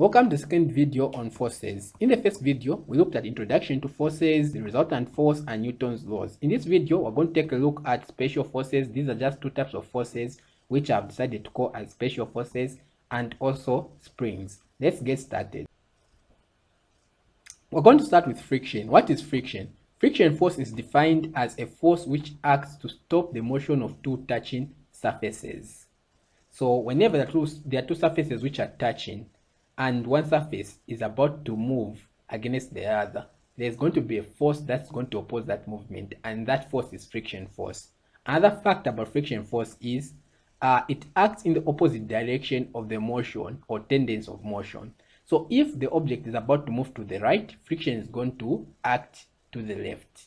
Welcome to the second video on forces. In the first video, we looked at introduction to forces, the resultant force, and Newton's laws. In this video, we're going to take a look at special forces. These are just two types of forces which I've decided to call as special forces, and also springs. Let's get started. We're going to start with friction. What is friction? Friction force is defined as a force which acts to stop the motion of two touching surfaces. So whenever there are two surfaces which are touching, and one surface is about to move against the other, there's going to be a force that's going to oppose that movement, and that force is friction force. Another fact about friction force is it acts in the opposite direction of the motion or tendency of motion. So if the object is about to move to the right, friction is going to act to the left.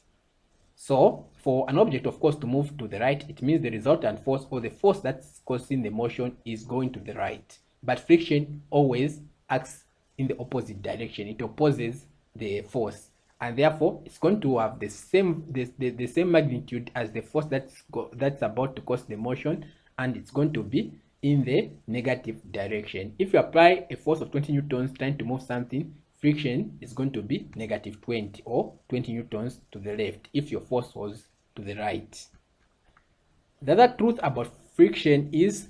So for an object, of course, to move to the right, it means the resultant force or the force that's causing the motion is going to the right. But friction always acts in the opposite direction. It opposes the force, and therefore it's going to have the same magnitude as the force that's about to cause the motion, and it's going to be in the negative direction. If you apply a force of 20 newtons trying to move something, friction is going to be negative 20 or 20 newtons to the left if your force was to the right. The other truth about friction is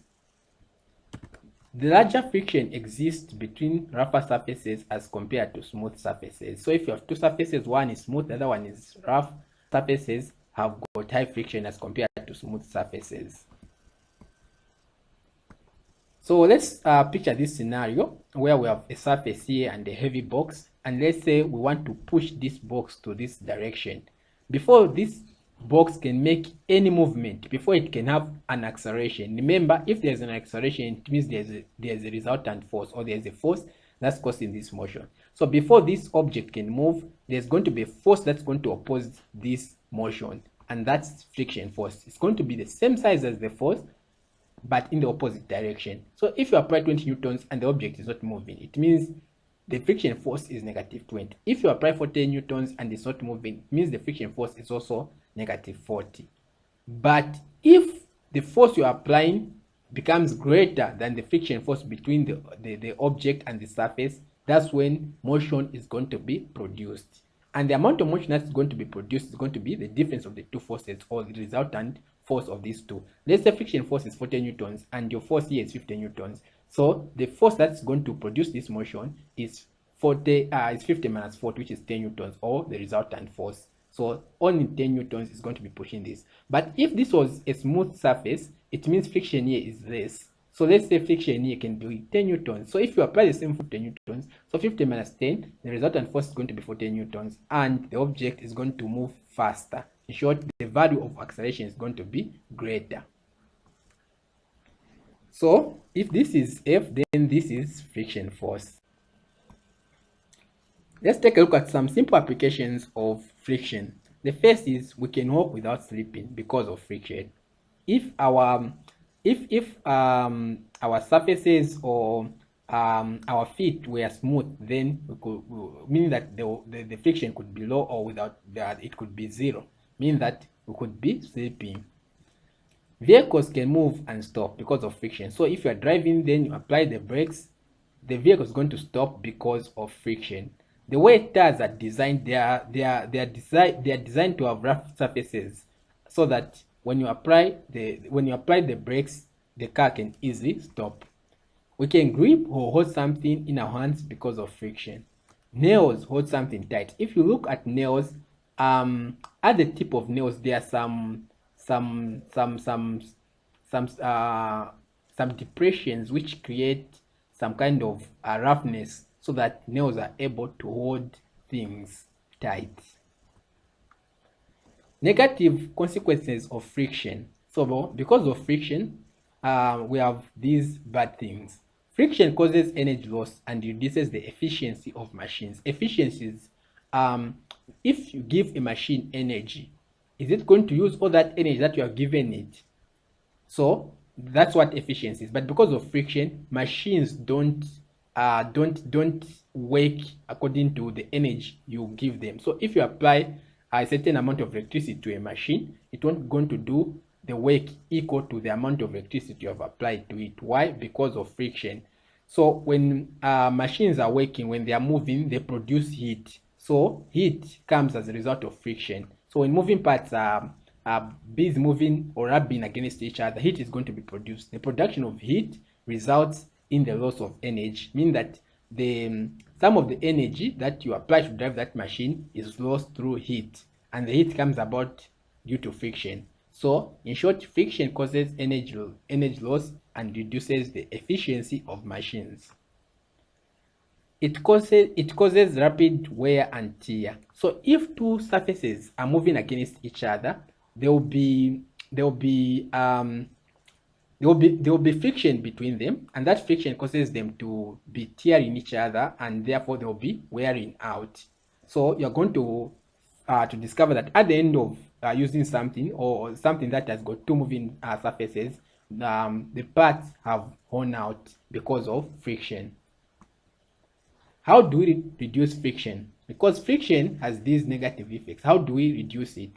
the larger friction exists between rougher surfaces as compared to smooth surfaces. So if you have two surfaces, one is smooth, the other one is rough, surfaces have got high friction as compared to smooth surfaces. So let's picture this scenario where we have a surface here and a heavy box, and let's say we want to push this box to this direction. Before this box can make any movement, before it can have an acceleration, remember, if there's an acceleration, it means there's a resultant force, or there's a force that's causing this motion. So before this object can move, there's going to be a force that's going to oppose this motion, and that's friction force. It's going to be the same size as the force, but in the opposite direction. So if you apply 20 newtons and the object is not moving, it means the friction force is negative 20. If you apply 40 newtons and it's not moving, it means the friction force is also negative 40. But if the force you're applying becomes greater than the friction force between the object and the surface, that's when motion is going to be produced. And the amount of motion that's going to be produced is going to be the difference of the two forces, or the resultant force of these two. Let's say friction force is 40 newtons and your force here is 50 newtons. So the force that's going to produce this motion is 50 minus 40, which is 10 newtons, or the resultant force. So only 10 newtons is going to be pushing this. But if this was a smooth surface, it means friction here is less. So let's say friction here can be 10 newtons. So if you apply the same 50 newtons, so 50 minus 10, the resultant force is going to be 40 newtons, and the object is going to move faster. In short, the value of acceleration is going to be greater. So if this is F, then this is friction force. Let's take a look at some simple applications of friction. The first is we can walk without slipping because of friction. If our surfaces or our feet were smooth, then we could mean that the friction could be low, or without that it could be zero, mean that we could be slipping. Vehicles can move and stop because of friction. So if you are driving, then you apply the brakes, the vehicle is going to stop because of friction. The way tires are designed, they are designed to have rough surfaces, so that when you apply the brakes, the car can easily stop. We can grip or hold something in our hands because of friction. Nails hold something tight. If you look at nails, at the tip of nails there are some depressions which create some kind of roughness, so that nails are able to hold things tight. Negative consequences of friction. So because of friction, we have these bad things. Friction causes energy loss and reduces the efficiency of machines. Efficiencies, if you give a machine energy, is it going to use all that energy that you have given it? So that's what efficiency is. But because of friction, machines don't work according to the energy you give them. So if you apply a certain amount of electricity to a machine, it won't going to do the work equal to the amount of electricity you have applied to it. Why? Because of friction. So when machines are working, when they are moving, they produce heat. So heat comes as a result of friction. So when moving parts are busy moving or rubbing against each other, heat is going to be produced. The production of heat results in the loss of energy, meaning that the some of the energy that you apply to drive that machine is lost through heat, and the heat comes about due to friction. So in short, friction causes energy loss and reduces the efficiency of machines. It causes rapid wear and tear. So if two surfaces are moving against each other, there will be friction between them, and that friction causes them to be tearing each other, and therefore they will be wearing out. So you're going to discover that at the end of using something or something that has got two moving surfaces, the parts have worn out because of friction. How do we reduce friction? Because friction has these negative effects. How do we reduce it?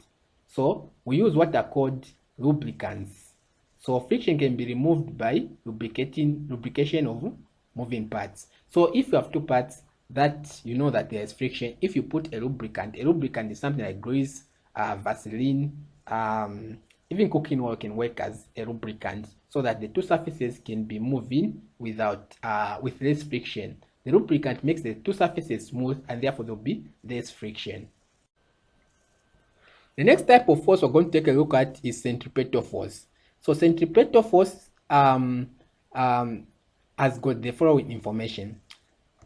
So we use what are called lubricants. So friction can be removed by lubrication of moving parts. So if you have two parts that you know that there is friction, if you put a lubricant is something like grease, Vaseline, even cooking oil can work as a lubricant, so that the two surfaces can be moving without with less friction. The lubricant makes the two surfaces smooth, and therefore there will be less friction. The next type of force we're going to take a look at is centripetal force. So centripetal force has got the following information.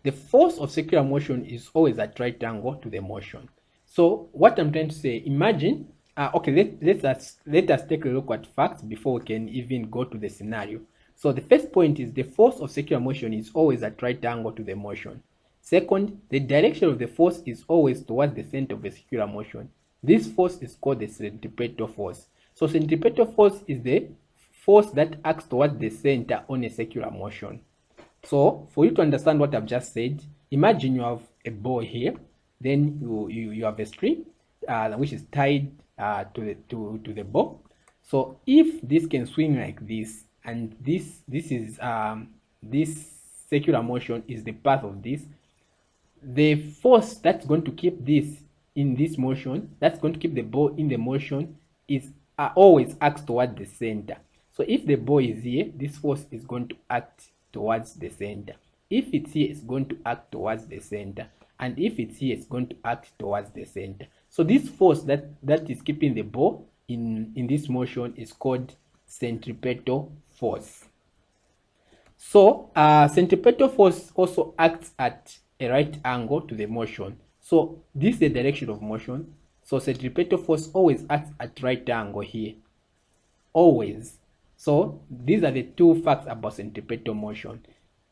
The force of circular motion is always at right angle to the motion. So what I'm trying to say, imagine, okay, let us take a look at facts before we can even go to the scenario. So the first point is the force of circular motion is always at right angle to the motion. Second, the direction of the force is always towards the center of the circular motion. This force is called the centripetal force. So centripetal force is the force that acts towards the center on a circular motion. So for you to understand what I've just said, imagine you have a ball here, then you have a string which is tied to the ball. So if this can swing like this, and this circular motion is the path of this, the force that's going to keep this in this motion, that's going to keep the ball in the motion, is always acts towards the center. So if the ball is here, this force is going to act towards the center. If it's here, it's going to act towards the center, and if it's here, it's going to act towards the center. So this force that is keeping the ball in this motion is called centripetal force. So centripetal force also acts at a right angle to the motion. So this is the direction of motion. So centripetal force always acts at right angle here. Always. So these are the two facts about centripetal motion.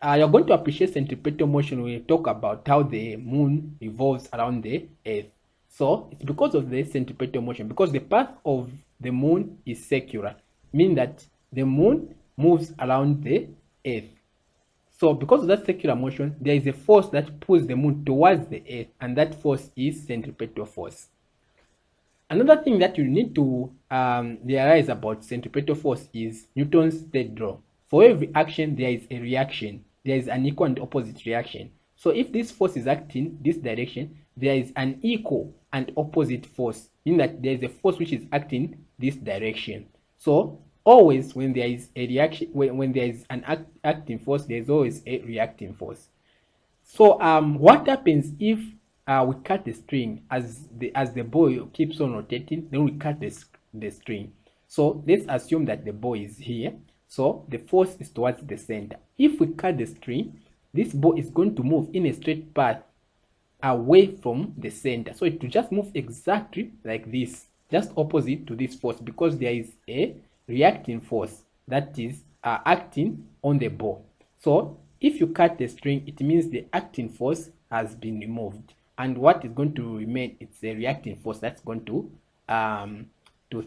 You're going to appreciate centripetal motion when you talk about how the moon revolves around the earth. So it's because of the centripetal motion, because the path of the moon is circular, meaning that the moon moves around the earth. So because of that circular motion, there is a force that pulls the moon towards the earth, and that force is centripetal force. Another thing that you need to realize about centripetal force is Newton's third law. For every action, there is a reaction. There is an equal and opposite reaction. So if this force is acting this direction, there is an equal and opposite force, meaning that there is a force which is acting this direction. So always when there is a reaction, when there is an acting force, there is always a reacting force. So what happens if we cut the string as the ball keeps on rotating? Then we cut the string. So let's assume that the ball is here. So the force is towards the center. If we cut the string, this ball is going to move in a straight path away from the center. So it will just move exactly like this, just opposite to this force, because there is a reacting force that is acting on the ball. So if you cut the string, it means the acting force has been removed, and what is going to remain, it's a reacting force that's going to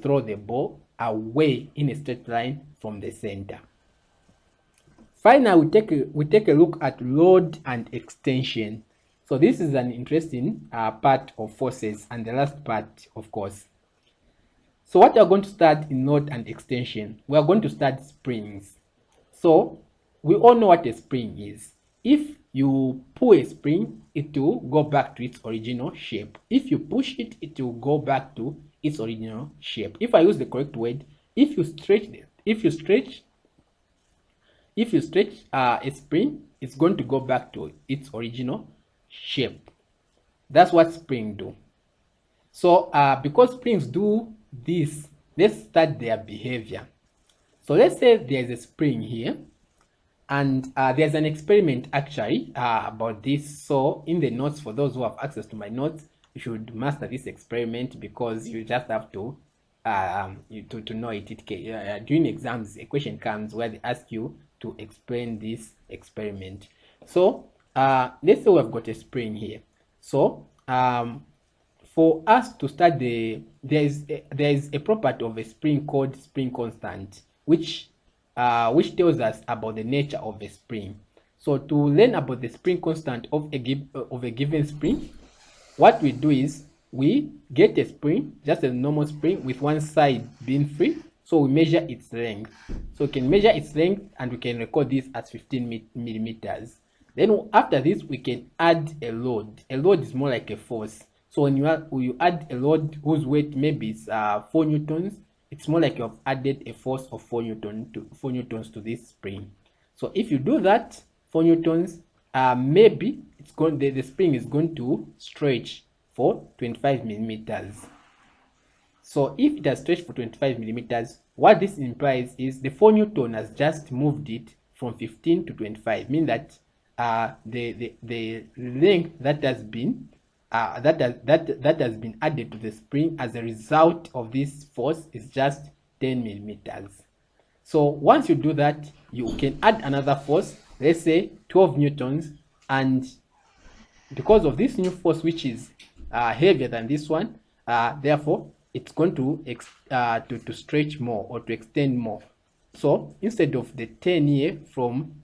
throw the ball away in a straight line from the center. Finally, we take a look at load and extension. So this is an interesting part of forces, and the last part, of course. So what we are going to start in load and extension, we are going to start springs. So we all know what a spring is. If you pull a spring, it will go back to its original shape. If you push it, it will go back to its original shape. If I use the correct word, if you stretch a spring, it's going to go back to its original shape. That's what springs do. So because springs do this, let's start their behavior. So let's say there's a spring here, and there's an experiment actually about this. So in the notes, for those who have access to my notes, you should master this experiment, because you just have to to know it. During exams, a question comes where they ask you to explain this experiment. So let's say we've got a spring here. So for us to start there is a property of a spring called spring constant, which tells us about the nature of a spring. So to learn about the spring constant of a given spring, what we do is we get a spring, just a normal spring with one side being free. So we measure its length. So we can measure its length and we can record this as 15 millimeters. Then after this, we can add a load. A load is more like a force. So when you add a load whose weight maybe is 4 newtons, it's more like you have added a force of 4 newtons to this spring. So if you do that, 4 newtons, maybe the spring is going to stretch for 25 millimeters. So if it has stretched for 25 millimeters, what this implies is the 4 newton has just moved it from 15 to 25, meaning that the length that has been added to the spring as a result of this force is just 10 millimeters. So once you do that, you can add another force, let's say 12 newtons, and because of this new force, which is heavier than this one, therefore it's going to stretch more or to extend more. So instead of the 10 here from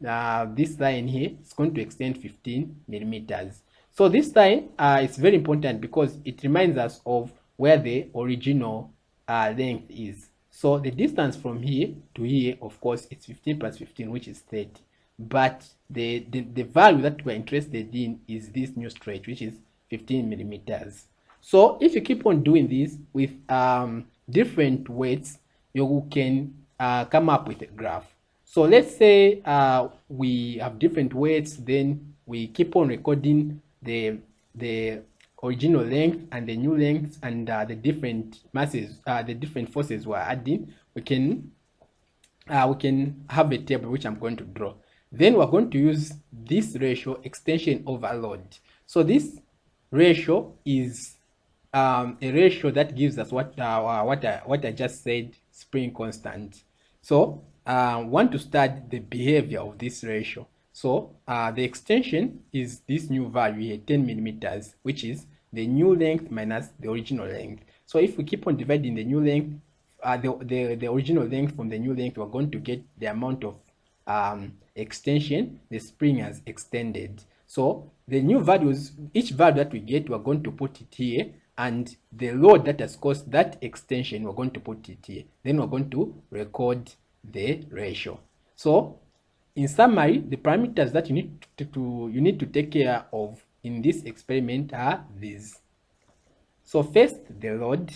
this line here, it's going to extend 15 millimeters. So this line is very important because it reminds us of where the original length is. So the distance from here to here, of course, it's 15 plus 15, which is 30. But the value that we're interested in is this new stretch, which is 15 millimeters. So if you keep on doing this with different weights, you can come up with a graph. So let's say we have different weights, then we keep on recording the original length and the new lengths and the different masses, the different forces we're adding. We can have a table which I'm going to draw. Then we're going to use this ratio, extension over load. So this ratio is a ratio that gives us what I just said, spring constant. So want to study the behavior of this ratio. So the extension is this new value here, 10 millimeters, which is the new length minus the original length. So if we keep on dividing the new length, the original length from the new length, we're going to get the amount of extension the spring has extended. So the new values, each value that we get, we're going to put it here, and the load that has caused that extension, we're going to put it here. Then we're going to record the ratio. So in summary, the parameters that you need to take care of in this experiment are these. So first, the load.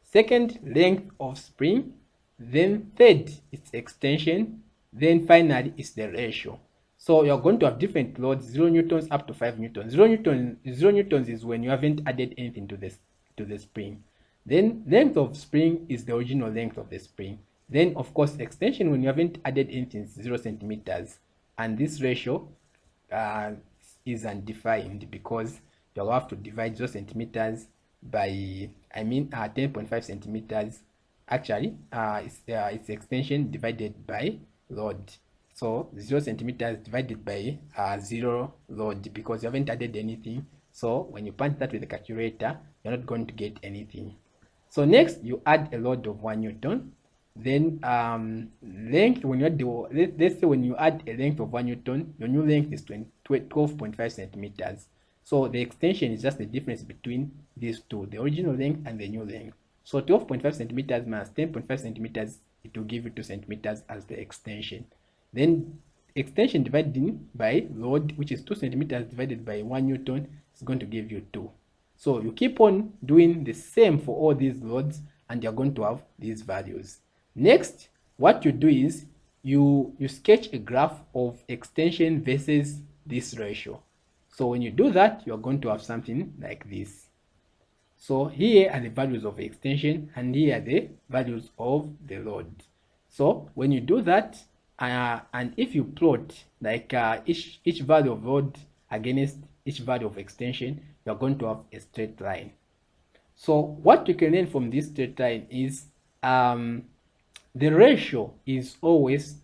Second, length of spring. Then third, its extension. Then finally, is the ratio. So you're going to have different loads, 0 newtons up to 5 newtons. 0 newtons is when you haven't added anything to the spring. Then length of spring is the original length of the spring. Then of course extension, when you haven't added anything, 0 centimeters. And this ratio is undefined because you'll have to divide 0 centimeters by 10.5 centimeters. Actually it's extension divided by load. So 0 centimeters divided by 0 load, because you haven't added anything. So when you punch that with the calculator, you're not going to get anything. So next, you add a load of 1 newton. Then length, when you add let's say when you add a length of 1 newton, your new length is 12.5 centimeters. So the extension is just the difference between these two, the original length and the new length. So 12.5 centimeters minus 10.5 centimeters, it will give you 2 centimeters as the extension. Then extension divided by load, which is 2 centimeters divided by 1 Newton, is going to give you 2. So you keep on doing the same for all these loads, and you're going to have these values. Next, what you do is you sketch a graph of extension versus this ratio. So when you do that, you're going to have something like this. So here are the values of extension, and here are the values of the load. So when you do that, and if you plot like each value of load against each value of extension, you're going to have a straight line. So what you can learn from this straight line is the ratio is always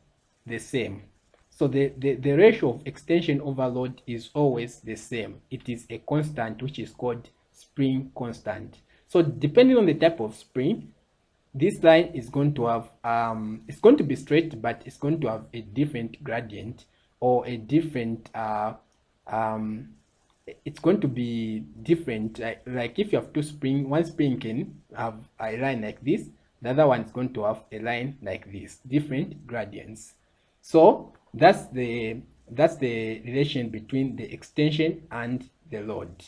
the same. So the ratio of extension over load is always the same. It is a constant which is called spring constant. So depending on the type of spring, this line is going to have it's going to be straight, but it's going to have a different gradient or a different it's going to be different. Like if you have two spring, one spring can have a line like this, the other one is going to have a line like this, different gradients. So that's the relation between the extension and the load.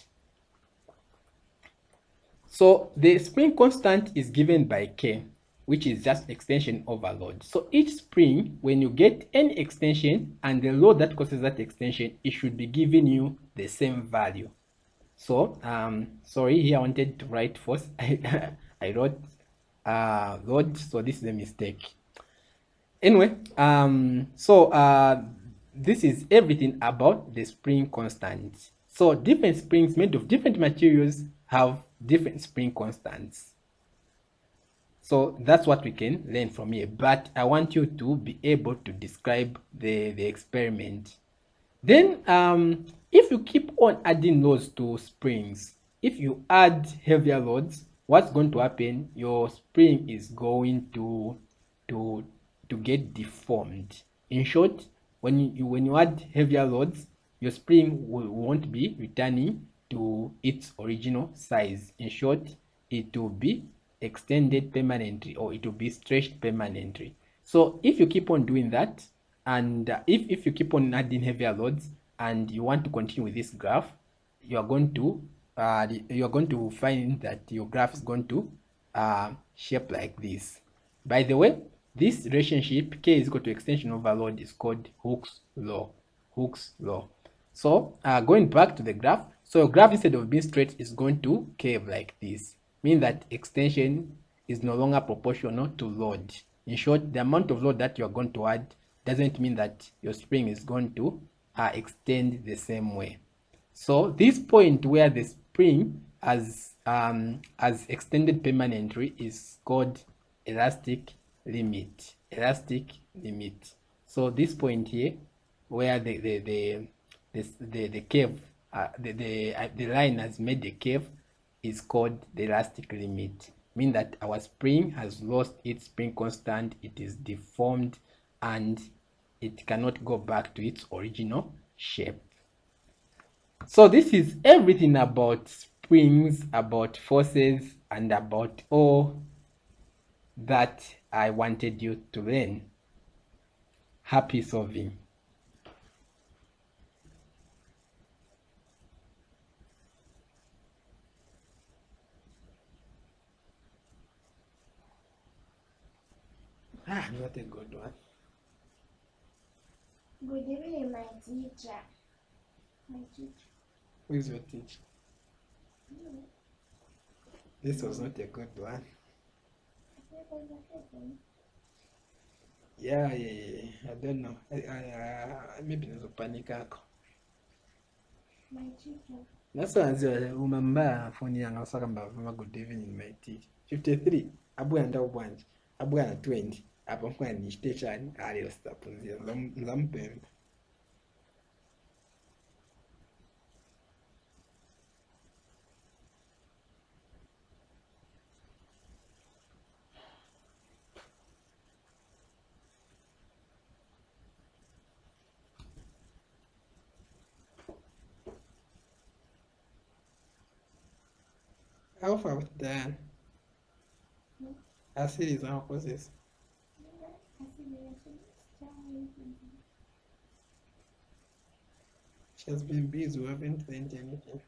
So the spring constant is given by K, which is just extension over load. So each spring, when you get any extension and the load that causes that extension, it should be giving you the same value. So sorry, here I wanted to write force. I wrote load, so this is a mistake. Anyway, this is everything about the spring constant. So different springs made of different materials have different spring constants. So that's what we can learn from here, but I want you to be able to describe the experiment. Then if you keep on adding loads to springs, if you add heavier loads, what's going to happen? Your spring is going to get deformed. In short, when you add heavier loads, your spring won't be returning to its original size. In short, it will be extended permanently, or it will be stretched permanently. So if you keep on doing that, and if you keep on adding heavier loads and you want to continue with this graph, you are going to find that your graph is going to shape like this. By the way, this relationship K is equal to extension over load is called Hooke's law. Hooke's law. So going back to the graph, so your graph, instead of being straight, is going to curve like this, meaning that extension is no longer proportional to load. In short, the amount of load that you are going to add doesn't mean that your spring is going to extend the same way. So this point where the spring has extended permanently is called elastic limit. Elastic limit. So this point here, where the curve, the line has made a curve, is called the elastic limit. Meaning that our spring has lost its spring constant, it is deformed, and it cannot go back to its original shape. So this is everything about springs, about forces, and about all that I wanted you to learn. Happy solving. Not a good one. Good evening, my teacher. My teacher. Who is your teacher? This was not a good one. Yeah. I don't know. Maybe there's a panic. My teacher. That's why I said, remember, phone young, I was talking about good evening, my teacher. 53. Abu and One. Abu and 20. Upon when each teacher are stop on the lump. How far with that? I see these are causes. She has been busy. We haven't learned anything.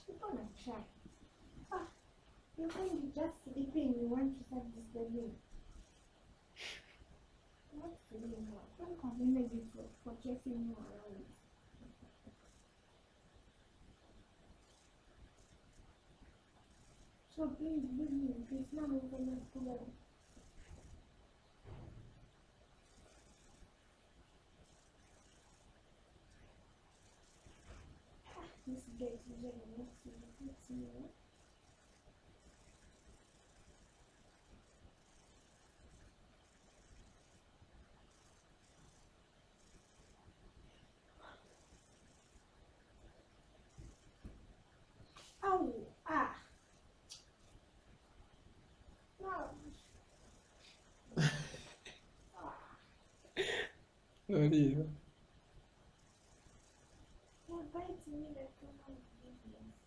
She's gonna try. Ah, you think you're just sleeping, you want to start disturbing. Not sleeping now. Don't continue you for chasing you around. So please leave me, please now I'm gonna go. This gate is really not see. Oh, ah. No. Ah. Sorry. You're biting me like a business.